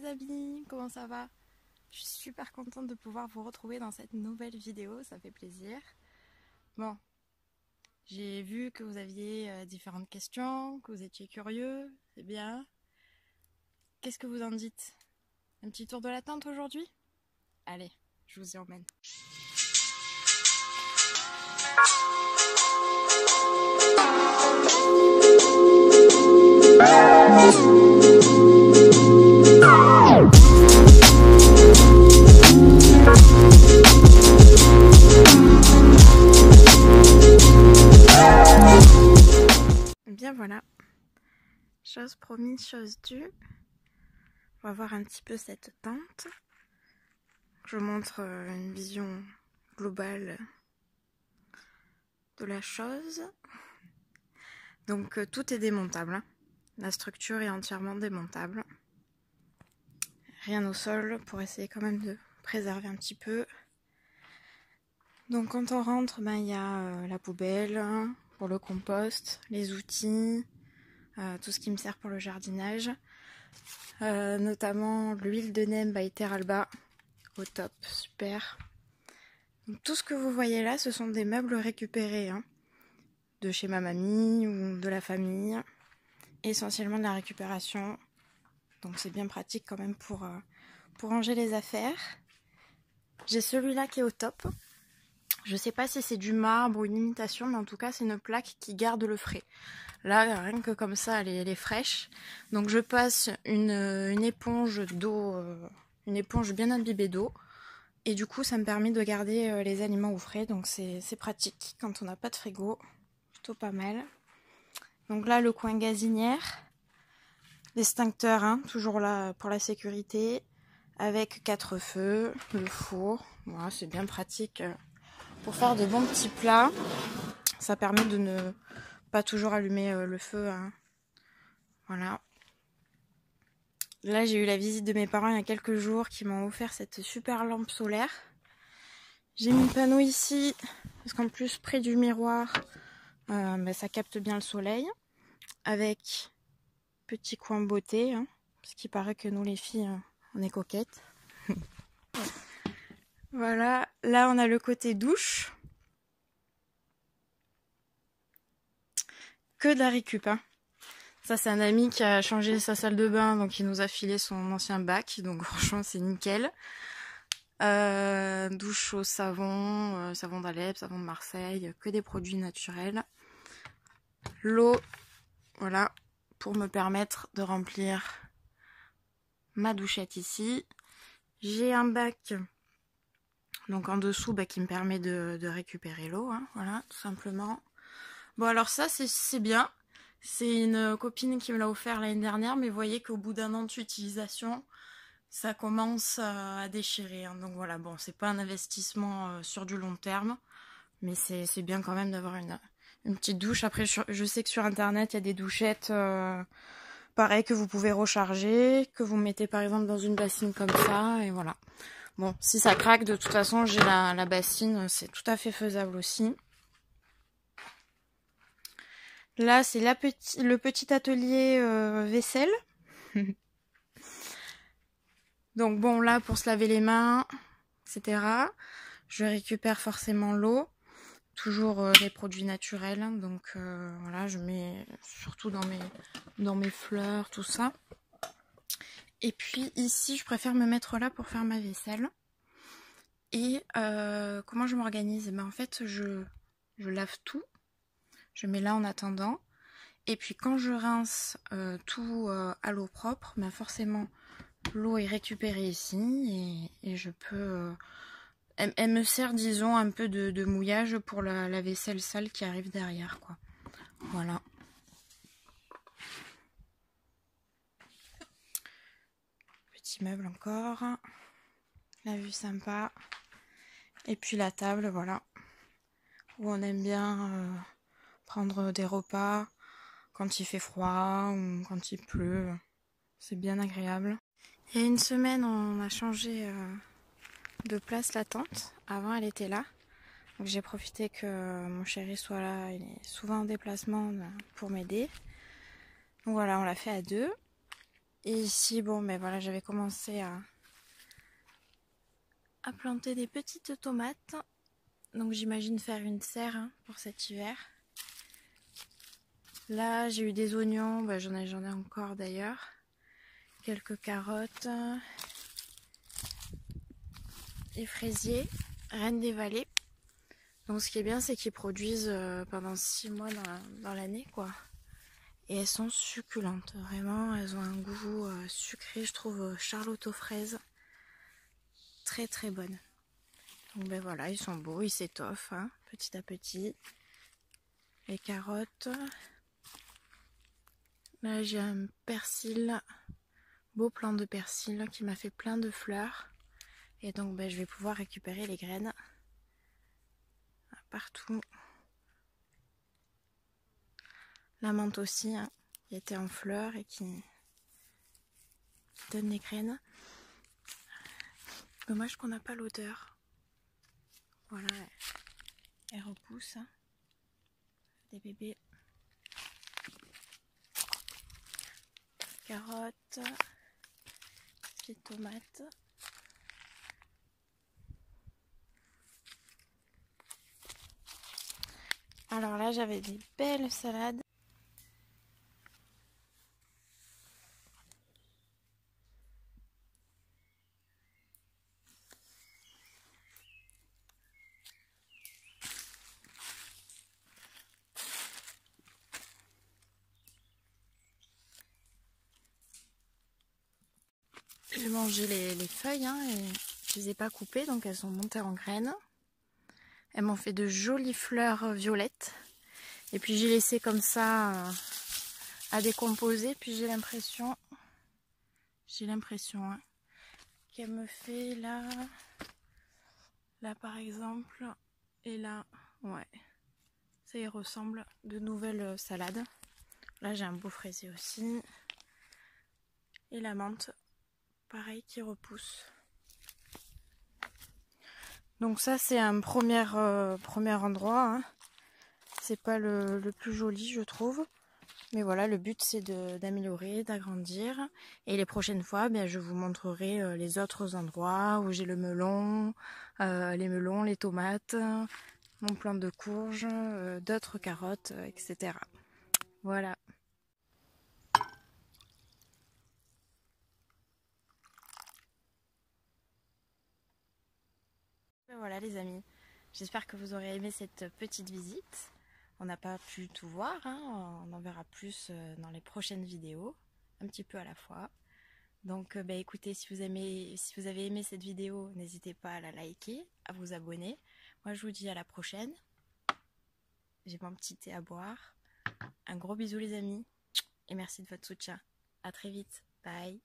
amis, comment ça va? Je suis super contente de pouvoir vous retrouver dans cette nouvelle vidéo, ça fait plaisir. Bon, j'ai vu que vous aviez différentes questions, que vous étiez curieux, c'est bien. Qu'est-ce que vous en dites? Un petit tour de la tente aujourd'hui? Allez, je vous y emmène. Bien voilà, chose promise, chose due. On va voir un petit peu cette tente. Je vous montre une vision globale de la chose. Donc tout est démontable, hein. La structure est entièrement démontable. Rien au sol pour essayer quand même de préserver un petit peu. Donc quand on rentre, ben, y a la poubelle pour le compost, les outils, tout ce qui me sert pour le jardinage. Notamment l'huile de neem by Teralba, au top, super. Donc, tout ce que vous voyez là, ce sont des meubles récupérés, hein, de chez ma mamie ou de la famille. Essentiellement de la récupération. Donc c'est bien pratique quand même pour ranger les affaires. J'ai celui-là qui est au top. Je sais pas si c'est du marbre ou une imitation, mais en tout cas c'est une plaque qui garde le frais. Là, rien que comme ça, elle est fraîche. Donc je passe une éponge d'eau, une éponge bien imbibée d'eau. Et du coup, ça me permet de garder les aliments au frais. Donc c'est pratique quand on n'a pas de frigo. Plutôt pas mal. Donc là, le coin gazinière. L'extincteur, hein, toujours là pour la sécurité. Avec 4 feux, le four. Voilà, c'est bien pratique pour faire de bons petits plats. Ça permet de ne pas toujours allumer le feu, hein. Voilà. Là, j'ai eu la visite de mes parents il y a quelques jours qui m'ont offert cette super lampe solaire. J'ai mis le panneau ici parce qu'en plus, près du miroir, ça capte bien le soleil. Avec petit coin beauté, hein, parce qu'il paraît que nous, les filles, on est coquettes. Voilà, là, on a le côté douche. Que de la récup, hein. Ça, c'est un ami qui a changé sa salle de bain, donc il nous a filé son ancien bac, donc franchement, c'est nickel. Douche au savon, savon d'Alep, savon de Marseille, que des produits naturels. L'eau, voilà, pour me permettre de remplir ma douchette ici. J'ai un bac, donc en dessous, qui me permet de récupérer l'eau, hein, voilà, tout simplement. Bon, alors ça, c'est bien. C'est une copine qui me l'a offert l'année dernière, mais vous voyez qu'au bout d'un an d'utilisation, ça commence à déchirer, hein. Donc voilà, bon, c'est pas un investissement sur du long terme, mais c'est bien quand même d'avoir une petite douche. Après, je sais que sur internet, il y a des douchettes pareil que vous pouvez recharger, que vous mettez par exemple dans une bassine comme ça, et voilà. Bon, si ça craque, de toute façon, j'ai la bassine, c'est tout à fait faisable aussi. Là, c'est le petit atelier vaisselle. Donc bon, là, pour se laver les mains, etc., je récupère forcément l'eau. Toujours les produits naturels. Donc voilà, je mets surtout dans mes fleurs, tout ça. Et puis ici, je préfère me mettre là pour faire ma vaisselle. Et comment je m'organise? En fait, je lave tout. Je mets là en attendant. Et puis quand je rince tout à l'eau propre, forcément l'eau est récupérée ici et je peux... elle me sert, disons, un peu de mouillage pour la vaisselle sale qui arrive derrière, quoi. Voilà. Petit meuble encore. La vue sympa. Et puis la table, voilà. Où on aime bien prendre des repas quand il fait froid ou quand il pleut. C'est bien agréable. Il y a une semaine, on a changé de place la tente. Avant, elle était là. Donc j'ai profité que mon chéri soit là. Il est souvent en déplacement pour m'aider. Donc voilà, on l'a fait à deux. Et ici, bon, mais voilà, j'avais commencé à planter des petites tomates. Donc j'imagine faire une serre hein, pour cet hiver. Là, j'ai eu des oignons, bah, j'en ai encore d'ailleurs. Quelques carottes. Et fraisiers, reines des vallées. Donc ce qui est bien, c'est qu'ils produisent pendant 6 mois dans l'année, quoi. Et elles sont succulentes, vraiment, elles ont un goût sucré, je trouve, charlotte aux fraises. Très très bonne. Donc ben voilà, ils sont beaux, ils s'étoffent, hein, petit à petit. Les carottes. Là j'ai un persil, beau plant de persil qui m'a fait plein de fleurs. Et donc ben, je vais pouvoir récupérer les graines partout. La menthe aussi, hein, qui était en fleurs et qui donne les graines. Dommage qu'on n'a pas l'odeur. Voilà, elle repousse. Hein. Des bébés. Carottes. Petites tomates. Alors là, j'avais des belles salades. J'ai mangé les feuilles hein, et je les ai pas coupées, donc elles sont montées en graines. Elles m'ont fait de jolies fleurs violettes. Et puis j'ai laissé comme ça à décomposer. Puis j'ai l'impression hein, qu'elle me fait là par exemple, et là, ouais, ça y ressemble, de nouvelles salades. Là j'ai un beau fraisier aussi. Et la menthe, pareil, qui repousse. Donc ça c'est un premier endroit. Hein. C'est pas le plus joli je trouve. Mais voilà, le but c'est d'améliorer, d'agrandir. Et les prochaines fois, bien, je vous montrerai les autres endroits où j'ai le melon, les melons, les tomates, mon plant de courge, d'autres carottes, etc. Voilà. Voilà les amis, j'espère que vous aurez aimé cette petite visite. On n'a pas pu tout voir, hein. On en verra plus dans les prochaines vidéos, un petit peu à la fois. Donc bah, écoutez, si vous avez aimé cette vidéo, n'hésitez pas à la liker, à vous abonner. Moi je vous dis à la prochaine. J'ai mon petit thé à boire. Un gros bisou les amis et merci de votre soutien. À très vite. Bye.